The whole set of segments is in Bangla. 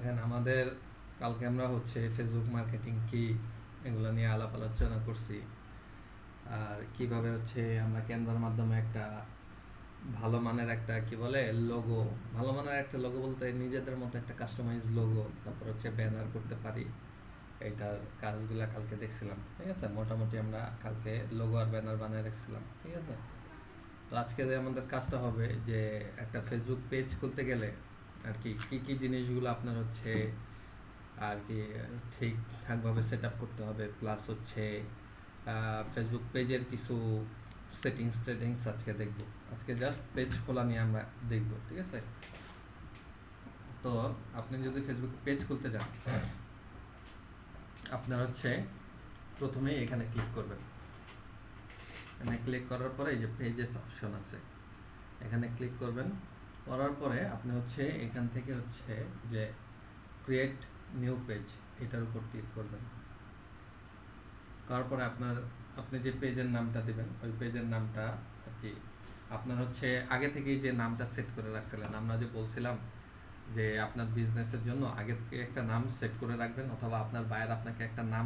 দেখেন আমাদের কালকে আমরা হচ্ছে ফেসবুক মার্কেটিং কি এগুলো নিয়ে আলাপ আলোচনা করছি। আর কিভাবে হচ্ছে আমরা ক্যানভার মাধ্যমে একটা ভালো মানের একটা কি বলে লোগো, ভালো মানের একটা লোগো বলতে নিজেদের মতো একটা কাস্টমাইজ লোগো, তারপর হচ্ছে ব্যানার করতে পারি। এইটার কাজগুলা কালকে দেখছিলাম, ঠিক আছে। মোটামুটি আমরা কালকে লোগো আর ব্যানার বানিয়ে রাখছিলাম, ঠিক আছে। তো আজকে যে আমাদের কাজটা হবে যে একটা ফেসবুক পেজ খুলতে গেলে আর কি কী কী জিনিসগুলো আপনার হচ্ছে আর কি ঠিকঠাকভাবে সেট আপ করতে হবে, প্লাস হচ্ছে ফেসবুক পেজের কিছু সেটিংস আজকে দেখব। আজকে জাস্ট পেজ খোলা নিয়ে আমরা দেখব, ঠিক আছে। তো আপনি যদি ফেসবুক পেজ খুলতে চান, আপনার হচ্ছে প্রথমেই এখানে ক্লিক করবেন। এখানে ক্লিক করার পরে এই যে পেজেস অপশন আছে, এখানে ক্লিক করবেন। করার পরে আপনি হচ্ছে এখান থেকে হচ্ছে যে ক্রিয়েট নিউ পেজ, এটার উপর ক্লিক করবেন। করার পরে আপনি যে পেজের নামটা দিবেন ওই পেজের নামটা আর কি আপনার হচ্ছে আগে থেকেই যে নামটা সেট করে রাখছিলেন, আমরা যে বলছিলাম যে আপনার বিজনেসের জন্য আগে থেকে একটা নাম সেট করে রাখবেন, অথবা আপনার বায়ার আপনাকে একটা নাম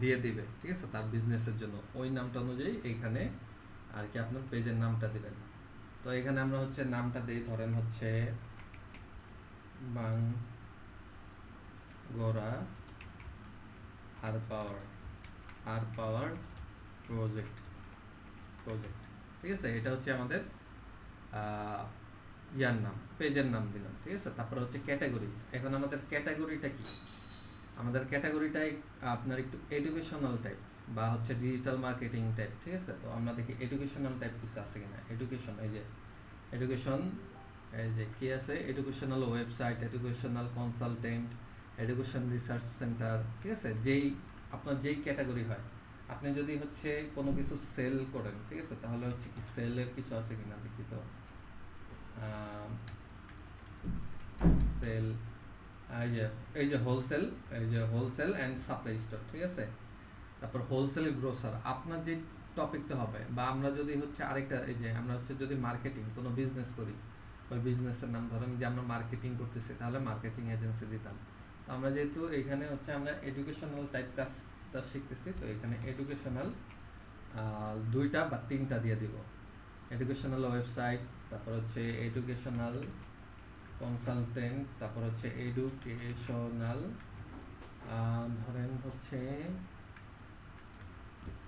দিয়ে দিবে, ঠিক আছে, তার বিজনেসের জন্য। ওই নামটা অনুযায়ী এইখানে আর কি আপনার পেজের নামটা দিবেন। তো এখানে আমরা হচ্ছে নামটা দিই, ধরেন হচ্ছে বাঙ্গোরা আর পাওয়ার প্রজেক্ট, ঠিক আছে। এটা হচ্ছে আমাদের ইয়ার নাম, পেজের নাম দিলাম, ঠিক আছে। তারপর হচ্ছে ক্যাটাগরি। এখন আমাদের ক্যাটাগরিটা কি? আমাদের ক্যাটাগরিটাই আপনার একটু এডুকেশনাল টাইপ বা হচ্ছে ডিজিটাল মার্কেটিং টাইপ, ঠিক আছে। তো আমরা দেখি এডুকেশনাল টাইপ কিছু আছে কিনা। এডুকেশন, এই যে এডুকেশন, এই যে কি আছে, educational website, educational consultant, education research centre, ঠিক আছে। আপনার যেই ক্যাটাগরি হয়, আপনি যদি হচ্ছে কোনো কিছু সেল করেন, ঠিক আছে, তাহলে হচ্ছে কি সেলের কিছু আছে কিনা দেখি। তো সেল, এই যে হোলসেল, অ্যান্ড সাপ্লাই স্টোর, ঠিক আছে। তারপর হোলসেল গ্রোসার, আপনার যে টপিকটা হবে, বা আমরা যদি হচ্ছে আরেকটা, এই যে আমরা হচ্ছে যদি মার্কেটিং কোনো বিজনেস করি, ওই বিজনেসের নাম ধরেন যে আমরা মার্কেটিং করতেছি, তাহলে মার্কেটিং এজেন্সি দিতাম। তো আমরা যেহেতু এখানে হচ্ছে আমরা এডুকেশনাল টাইপ কাজটা শিখতেছি, তো এখানে এডুকেশনাল দুইটা বা তিনটা দিয়ে দিব। এডুকেশনাল ওয়েবসাইট, তারপর হচ্ছে এডুকেশনাল কনসালটেন্ট, তারপর হচ্ছে এডুকেশনাল ধরেন হচ্ছে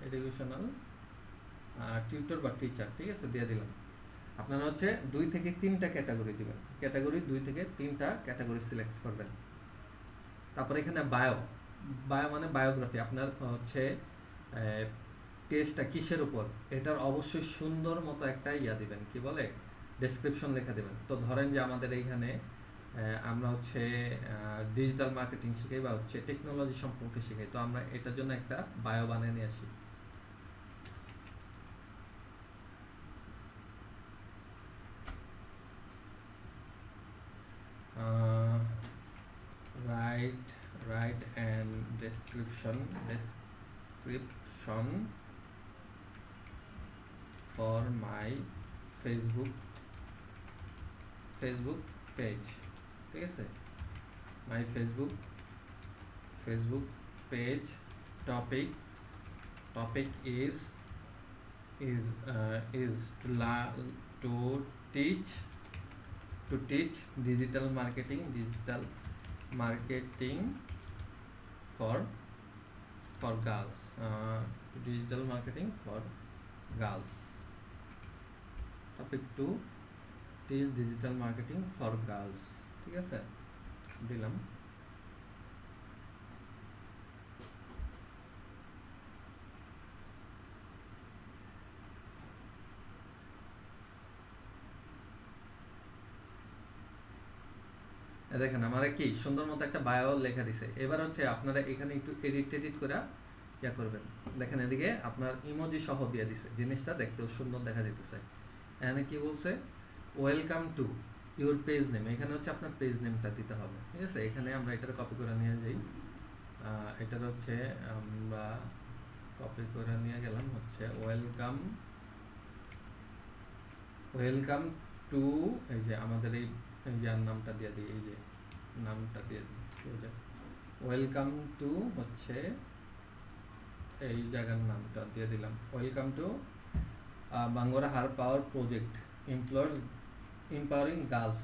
এডুকেশনাল টিউটর বা টিচার, ঠিক আছে, দিয়ে দিলাম। আপনারা হচ্ছে 2 থেকে 3টা ক্যাটাগরি দিবেন, ক্যাটাগরি 2 থেকে 3টা ক্যাটাগরি সিলেক্ট করবেন। তারপর এখানে বায়ো মানে বায়োগ্রাফি, আপনার হচ্ছে টেস্টটা কিসের উপর, এটার অবশ্যই সুন্দর মতো একটা ইয়া দিবেন, কি বলে, ডেসক্রিপশন লেখা দিবেন। তো ধরেন যে আমাদের এইখানে আমরা হচ্ছে ডিজিটাল মার্কেটিং শিখাই বা হচ্ছে টেকনোলজি সম্পর্কে শিখাই, তো আমরা এটার জন্য একটা বায়ো বানিয়ে নিয়ে আসি। write and description for my Facebook page, ঠিক আছে। my Facebook page topic is to teach digital marketing for girls, digital marketing for girls, topic to teach digital marketing for girls, ঠিক আছে, দিলাম। দেখেন আমার কি সুন্দর মতো একটা বায়ো লেখা দিছে। এবার হচ্ছে আপনারা এখানে একটু এডিট করে ইয়া করবেন। দেখেন এদিকে আপনার ইমোজি সহ দিয়ে দিছে, জিনিসটা দেখতেও সুন্দর দেখা যেতেছে। এখানে কি বলছে, welcome to your page name, এখানে হচ্ছে আপনার পেজ নেমটা দিতে হবে, ঠিক আছে। এখানে আমরা এটার কপি করে নিয়ে যাই, এটার হচ্ছে আমরা কপি করে নিয়ে গেলাম হচ্ছে ওয়েলকাম টু, এই যে আমাদের এই ইয়ার নামটা দিয়ে দিই, এই যে নামটা দিয়ে দিই, ওয়েলকাম টু হচ্ছে এই জায়গার নামটা দিয়ে দিলাম, welcome to Bangra her power project empowering girls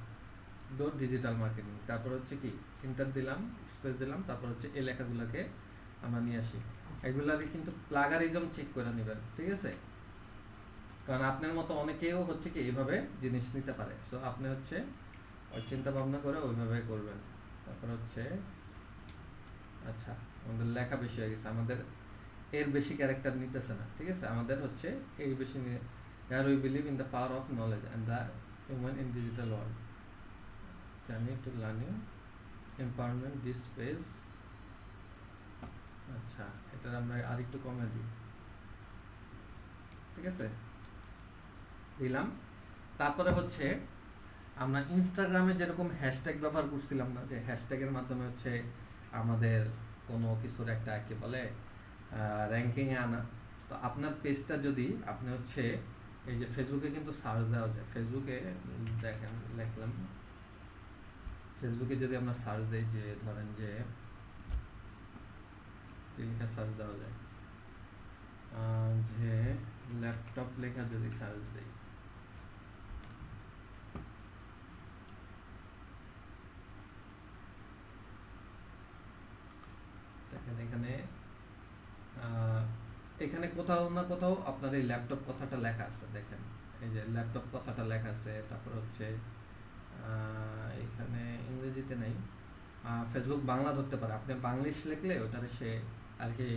dot digital marketing. তারপর হচ্ছে কি এন্টার দিলাম, স্পেস দিলাম, তারপর হচ্ছে এই লেখাগুলোকে আমরা নিয়ে আসি। এগুলাকে কিন্তু প্লাগারিজম চেক করে নেবেন, ঠিক আছে? কারণ আপনার মতো অনেকেও হচ্ছে কি এইভাবে জিনিস নিতে পারে। সো আপনি হচ্ছে ওই চিন্তা ভাবনা করে ওইভাবে করবেন। তারপর হচ্ছে আচ্ছা, আমাদের লেখা বেশি হয়ে গেছে, আমাদের এর বেশি ক্যারেক্টার নিতেছে না, ঠিক আছে? আমাদের হচ্ছে এই বেশি নিয়ে আর we believe in the power of knowledge and the human in digital world, journey to learning empowerment this page. আচ্ছা, এটা আমরা আর একটু কমে দিই, ঠিক আছে? দিলাম। তারপরে হচ্ছে আমরা ইনস্টাগ্রামে যেরকম হ্যাশট্যাগ ব্যবহার করছিলাম না, যে হ্যাশট্যাগের মাধ্যমে হচ্ছে আমাদের কোনো কিছুর একটা কি বলে র্যাঙ্কিংয়ে আনা। তো আপনার পেজটা যদি আপনি হচ্ছে এই যে ফেসবুকে কিন্তু সার্চ দেওয়া যায়, ফেসবুকে দেখেন লিখলাম, ফেসবুকে যদি আমরা সার্চ দিই, যে ধরেন যে লেখা সার্চ দেওয়া যায়, যে ল্যাপটপ লেখা যদি সার্চ দিই, দেখেন এখানে এখানে কোথাও না কোথাও আপনার এই ল্যাপটপ কথাটা লেখা আছে, দেখেন এই যে ল্যাপটপ কথাটা লেখা আছে। তারপর হচ্ছে এখানে ইংরেজিতে নেই, ফেসবুক বাংলা ধরতে পারে, আপনি বাংলিশ লিখলে ওটারে সে আর কি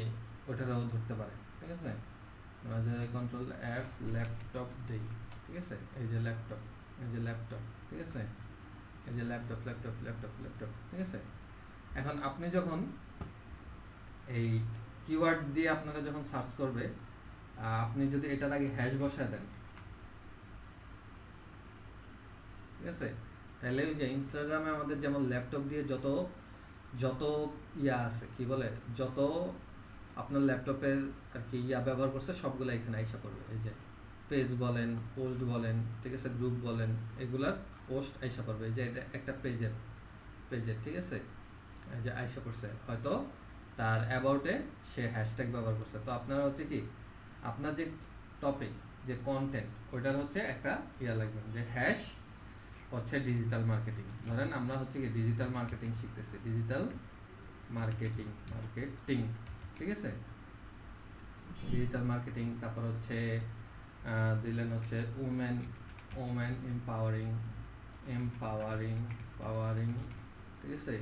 ওটারও ধরতে পারে, ঠিক আছে? আমরা যে কন্ট্রোল এফ ল্যাপটপ দিই, ঠিক আছে? এই যে ল্যাপটপ, এই যে ল্যাপটপ, ঠিক আছে? এই যে ল্যাপটপ ল্যাপটপ ল্যাপটপ ল্যাপটপ, ঠিক আছে? এখন আপনি যখন এই কিওয়ার্ড দিয়ে আপনারা যখন সার্চ করবে, আপনি যদি এটার আগে হ্যাশ বসায় দেন, ঠিক আছে? তাহলে ওই যে ইনস্টাগ্রামে আমাদের যেমন ল্যাপটপ দিয়ে যত যত ইয়া আছে কি বলে, যত আপনার ল্যাপটপের আর কি ইয়া ব্যবহার করছে সবগুলো এখানে আইসা পড়বে। এই যে পেজ বলেন, পোস্ট বলেন, ঠিক আছে, গ্রুপ বলেন, এগুলার পোস্ট আইসা পড়বে। এই যে এটা একটা পেজের, ঠিক আছে? এই যে আইসা পড়ছে, হয়তো তার অ্যাবাউটে সে হ্যাশট্যাগ ব্যবহার করছে। তো আপনারা হচ্ছে কি আপনার যে টপিক, যে কন্টেন্ট, ওইটার হচ্ছে একটা ইয়া লাগবে, যে হ্যাশ হচ্ছে ডিজিটাল মার্কেটিং। ধরেন আমরা হচ্ছে কি ডিজিটাল মার্কেটিং শিখতেছি, ডিজিটাল মার্কেটিং, ঠিক আছে? Digital marketing. তারপর হচ্ছে দিলেন হচ্ছে ওমেন এম্পাওয়ারিং, ঠিক আছে?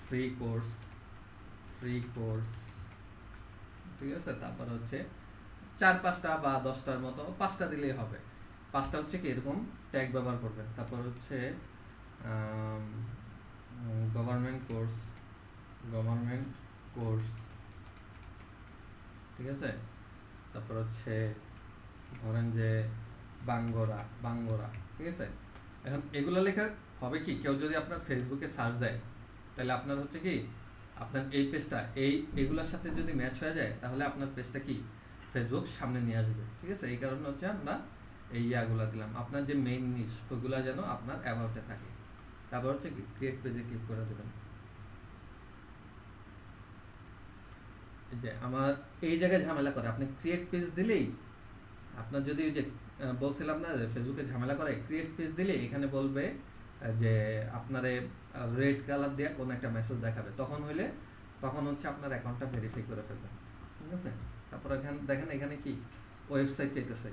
ফ্রি কোর্স, ঠিক আছে? তারপর হচ্ছে 4-5টা বা 10টার মতো, 5টা দিলেই হবে। 5টা হচ্ছে কি এরকম ট্যাগ ব্যবহার করবেন। তারপর হচ্ছে গভর্নমেন্ট কোর্স, ঠিক আছে? তারপর হচ্ছে ধরেন যে বাঙ্গরা, ঠিক আছে? এখন এগুলো লেখা হবে কি, কেউ যদি আপনার ফেসবুকে সার্চ দেয়, তাহলে আপনার হচ্ছে কি আপনার এই পেজটা এইগুলোর সাথে যদি ম্যাচ হয়ে যায়, তাহলে আপনার পেজটা কি ফেসবুক সামনে নিয়ে আসবে, ঠিক আছে? এই কারণে হচ্ছে আমরা এই ইয়াগুলা দিলাম, আপনার যে মেইন নিশ ওইগুলা যেন আপনার অ্যাবাউটে থাকে। তারপর হচ্ছে কি ক্রিয়েট পেজে ক্লিক করে দেবেন। যে আমার এই জায়গায় ঝামেলা করে, আপনি ক্রিয়েট পেজ দিলেই আপনার যদি ওই যে বলছিলাম না যে ফেসবুকে ঝামেলা করে, ক্রিয়েট পেজ দিলে এখানে বলবে যে আপনারে রেড কালার দিয়ে কোনো একটা মেসেজ দেখাবে, তখন হচ্ছে আপনার অ্যাকাউন্টটা ভেরিফাই করে ফেলবেন, ঠিক আছে? তারপর এখানে দেখেন এখানে কি ওয়েবসাইট চাইতেছে।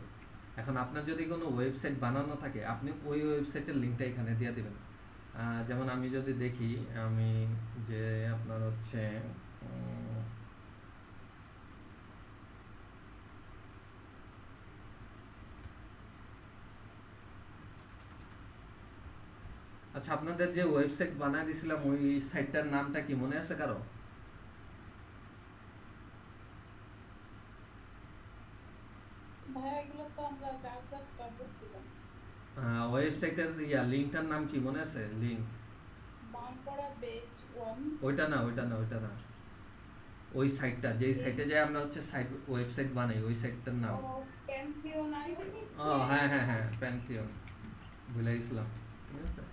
এখন আপনার যদি কোনো ওয়েবসাইট বানানো থাকে, আপনি ওই ওয়েবসাইটের লিঙ্কটা এখানে দিয়ে দিবেন। যেমন আমি যদি দেখি, আমি যে আপনার হচ্ছে আচ্ছা, আপনাদের যে ওয়েবসাইট বানায় দিছিলাম ওই সাইটটার নামটা কি মনে আছে কারো? ওয়েবসাইটের লিংকটার নাম কি মনে আছে? লিংক ওইটা না ওই সাইটটা, যেই সাইটে যায় আমরা হচ্ছে ওয়েবসাইট বানাই, ওই সাইটটার নাম। হ্যাঁ প্যান্থিয়ন, ভুলে গেছিলাম, ঠিক আছে?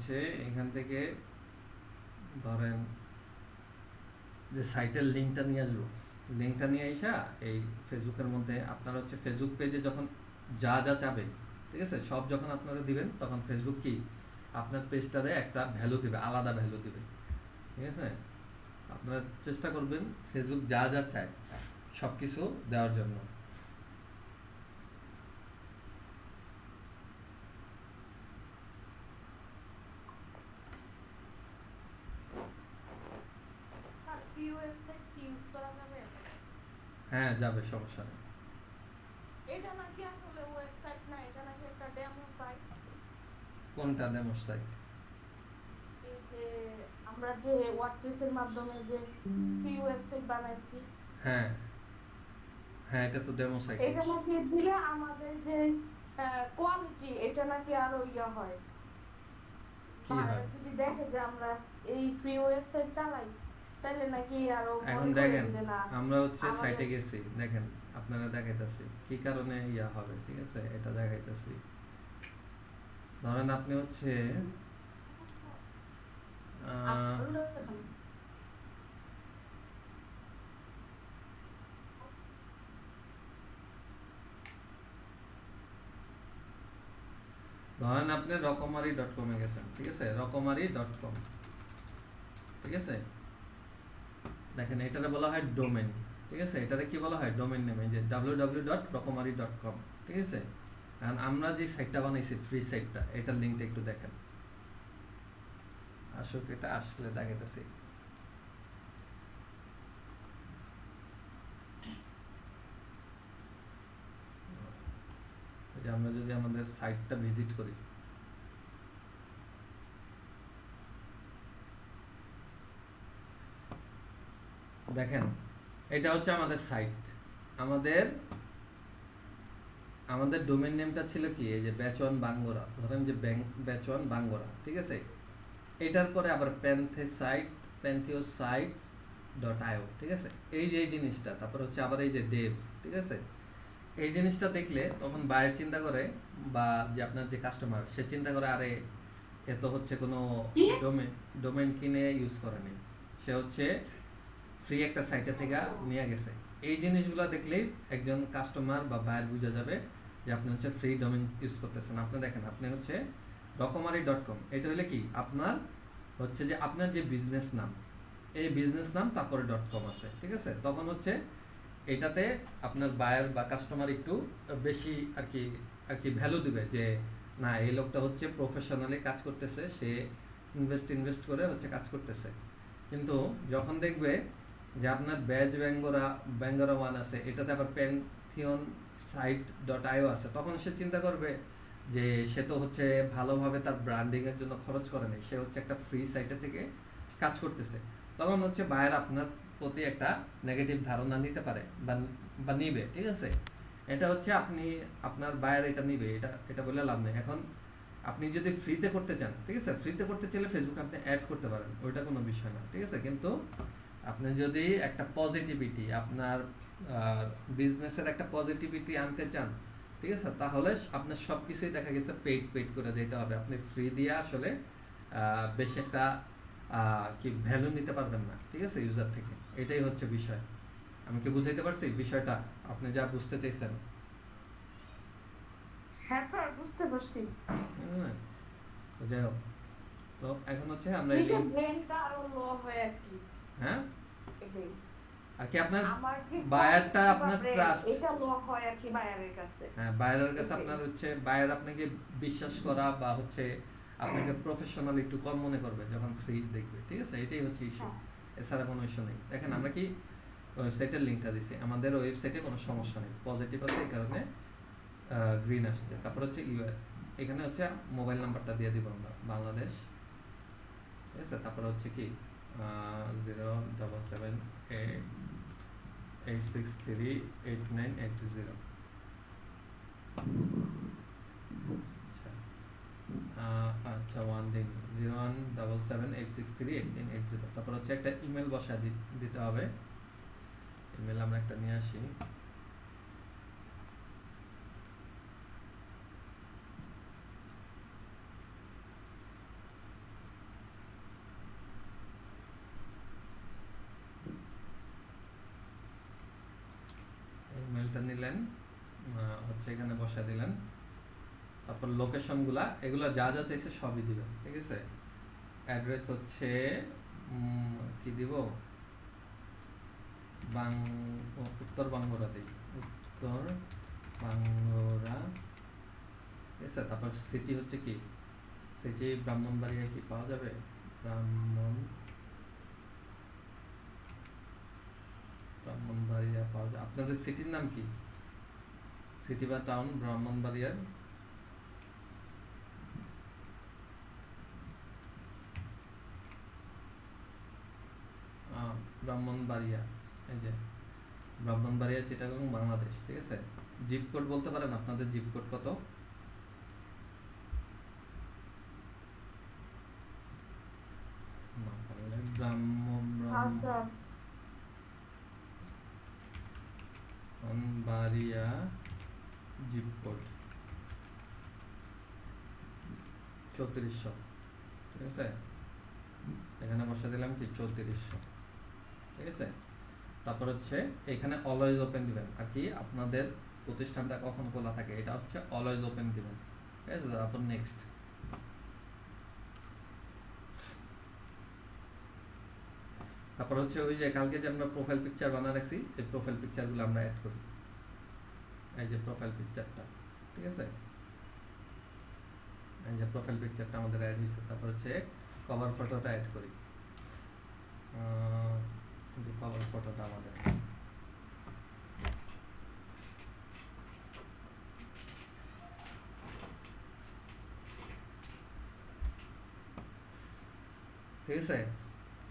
হচ্ছে এখান থেকে ধরেন যে সাইটের লিঙ্কটা নিয়ে আসবো, লিঙ্কটা নিয়ে আইসা এই ফেসবুকের মধ্যে আপনারা হচ্ছে ফেসবুক পেজে যখন যা যা চাবে, ঠিক আছে, সব যখন আপনারা দিবেন তখন ফেসবুক কি আপনার পেজটারে একটা ভ্যালু দিবে, আলাদা ভ্যালু দিবে, ঠিক আছে। আপনারা চেষ্টা করবেন ফেসবুক যা যা চায় সব কিছু দেওয়ার জন্য। স্যার ফ্রি ওয়েবসাইট কি ইউজ করা যাবে? হ্যাঁ যাবে, সমস্যা নেই। এটা নাকি আসলে ওয়েবসাইট না, এটা নাকি একটা ডেমো সাইট। কোনটা ডেমো সাইট? এই যে আমরা যে ওয়ার্ডপ্রেসের মাধ্যমে যে ফ্রি ওয়েবসাইট বানাইছি, হ্যাঁ হ্যাঁ, এটা তো ডেমো সাইট। এটা নাকি দিলে আমাদের যে কোয়ালিটি এটা নাকি আরো ইয়া হয়। কি হয়? যদি দেখে যে আমরা এই ফ্রি ওয়েবসাইট চালাই তাহলে নাকি আরো এখন মনে করে দেখেন যে না আমরা হচ্ছে আমাদের সাইটে গেছি, দেখেন আপনারা দেখাইতেছি কি কারণে ইয়া হবে, ঠিক আছে, এটা দেখাইতেছি। ধরেন আপনি হচ্ছে ধরেন আপনি রকমারি.com-এ গেছেন, ঠিক আছে, রকমারি.com, ঠিক আছে। দেখেন এটারে বলা হয় ডোমেন, ঠিক আছে, এটারে কি বলা হয় ডোমেন নেম, এই যে www.rokomari.com, ঠিক আছে। এখন আমরা যে সাইটটা বানাইছি ফ্রি সাইটটা, এটার লিংকটা একটু দেখেন, আসলে এটা আসলে দেখাইতেছি। যে আমরা যদি আমাদের সাইটটা ভিজিট করি, দেখেন এটা হচ্ছে আমাদের সাইট। আমাদের আমাদের ডোমেন নেমটা ছিল কি, এই যে ব্যাচওয়ান বাঙ্গোরা, ধরেন যে ব্যাচওয়ান বাঙ্গোরা, ঠিক আছে। এটার পরে আবার pantheosite.io, ঠিক আছে, এই যে এই জিনিসটা, তারপর হচ্ছে আবার এই যে ডেভ, ঠিক আছে। এই জিনিসটা দেখলে তখন বায়ার চিন্তা করে, বা যে আপনার যে কাস্টমার সে চিন্তা করে, আরে এ তো হচ্ছে কোনো ডোমেন কিনে ইউজ করেনি, সে হচ্ছে ফ্রি একটা সাইটে থেকে নিয়ে গেছে। এই জিনিসগুলো দেখলেই একজন কাস্টমার বা বায়ার বুঝে যাবে যে আপনি হচ্ছে ফ্রি ডোমেন ইউজ করতেছেন। আপনি দেখেন আপনি হচ্ছে রকমারি.com, এটা হলে কি আপনার হচ্ছে যে আপনার যে বিজনেস নাম, এই বিজনেস নাম তারপরে .com আছে, ঠিক আছে। তখন হচ্ছে এটাতে আপনার বায়ার বা কাস্টমার একটু বেশি আর কি ভ্যালু দিবে, যে না এই লোকটা হচ্ছে প্রফেশনালি কাজ করতেছে, সে ইনভেস্ট করে হচ্ছে কাজ করতেছে। কিন্তু যখন দেখবে যে আপনার ব্যাঙ্গোরা ওয়ান আছে, এটাতে আবার pantheosite.io আছে, তখন সে চিন্তা করবে যে সে তো হচ্ছে ভালোভাবে তার ব্র্যান্ডিংয়ের জন্য খরচ করে নেই, সে হচ্ছে একটা ফ্রি সাইটে থেকে কাজ করতেছে। তখন হচ্ছে বায়ার আপনার প্রতি একটা নেগেটিভ ধারণা নিতে পারে বা নিবে, ঠিক আছে। এটা হচ্ছে আপনার বায়ার এটা নিবে, এটা বলে লাভ নেই। এখন আপনি যদি ফ্রিতে করতে চান, ঠিক আছে, ফ্রিতে করতে চাইলে ফেসবুক আপনি অ্যাড করতে পারেন, ওইটা কোনো বিষয় না, ঠিক আছে। কিন্তু আপনি যদি একটা পজিটিভিটি আপনার বিজনেসের একটা পজিটিভিটি আনতে চান, ঠিক আছে, তাহলে আপনার সব কিছুই দেখা গেছে পেইড করে যেতে হবে। আপনি ফ্রি দিয়ে আসলে বেশি একটা কি ভ্যালু নিতে পারবেন না, ঠিক আছে, ইউজার থেকে। এটাই হচ্ছে বিষয়। আমি কি বুঝাইতে পারছি বিষয়টা, আপনি যা বুঝতে চাইছেন? হ্যাঁ স্যার বুঝতে পারছি। হ্যাঁ, তো যাই হোক, তো এখন হচ্ছে আমরা এটা ব্র্যান্ডটা আরো লো হয় আর কি। হ্যাঁ, এটাই আর কি আপনার আমার যে বায়ারটা কোয়ালিটি বা আপনার ব্র্যান্ড ট্রাস্ট, এটা লো হয় আর কি বায়ারের কাছে। হ্যাঁ বায়ারের কাছে এটাই। আপনার হচ্ছে বায়ার আপনাকে বিশ্বাস করা বা হচ্ছে আপনাকে প্রফেশনাল একটু কম মনে করবে যখন ফ্রি দেখবে, ঠিক আছে, এটাই হচ্ছে ইস্যু। হ্যাঁ এছাড়া কোনো ইস্যু নেই। দেখেন আমরা কি ওয়েবসাইটের লিঙ্কটা দিছি, আমাদের ওয়েবসাইটে কোনো সমস্যা নেই, পজিটিভ আছে, এই কারণে গ্রিন আসছে। তারপর হচ্ছে এখানে হচ্ছে মোবাইল নাম্বারটা দিয়ে দিব আমরা, বাংলাদেশ, ঠিক আছে। তারপর হচ্ছে কি 07788638980। আচ্ছা 01778638980। তারপর হচ্ছে একটা ইমেল বসা দিতে হবে, ইমেল আমরা একটা নিয়ে আসি। নিলেন, হচ্ছে এখানে বসা দিলেন। তারপর লোকেশনগুলা, এগুলো যা যা চাইছে সবই দিবেন, ঠিক আছে। অ্যাড্রেস হচ্ছে কি দিব, উত্তর বাঙ্গুরা দিই, উত্তর বাঙ্গুরা, ঠিক আছে। তারপর সিটি হচ্ছে কি, সিটি ব্রাহ্মণবাড়িয়া কি পাওয়া যাবে, ব্রাহ্মণবাড়িয়া পাওয়া যায়। আপনাদের সিটির নাম কি, সিটি বা টাউন ব্রাহ্মণবাড়িয়ার, ব্রাহ্মণবাড়িয়া, এই যে ব্রাহ্মণবাড়িয়া, চিটাগং, বাংলাদেশ, ঠিক আছে। জিপ কোড বলতে পারেন আপনাদের জিপ কোড কত, না পারলে ব্রাহ্মণবাড়িয়া জিপ কোড 3400, ঠিক আছে। এখানে বসে দিলাম কি 3400, ঠিক আছে। তারপর হচ্ছে এখানে অলওয়েজ ওপেন দিবেন, আর কি আপনাদের প্রতিষ্ঠানটা কখন খোলা থাকে এটা হচ্ছে অলওয়েজ ওপেন দিবেন, ঠিক আছে। তারপর নেক্সট। তারপর হচ্ছে ওই যে কালকে যে আমরা প্রোফাইল পিকচার বানিয়ে রাখছি, এই প্রোফাইল পিকচারগুলো আমরা অ্যাড করি, এই যে প্রোফাইল পিকচারটা, ঠিক আছে। এই যে প্রোফাইল পিকচারটা আমাদের অ্যাড হয়েছে। তারপর হচ্ছে কভার ফটোটা অ্যাড করি, যে কভার ফটোটা আমাদের, ঠিক আছে।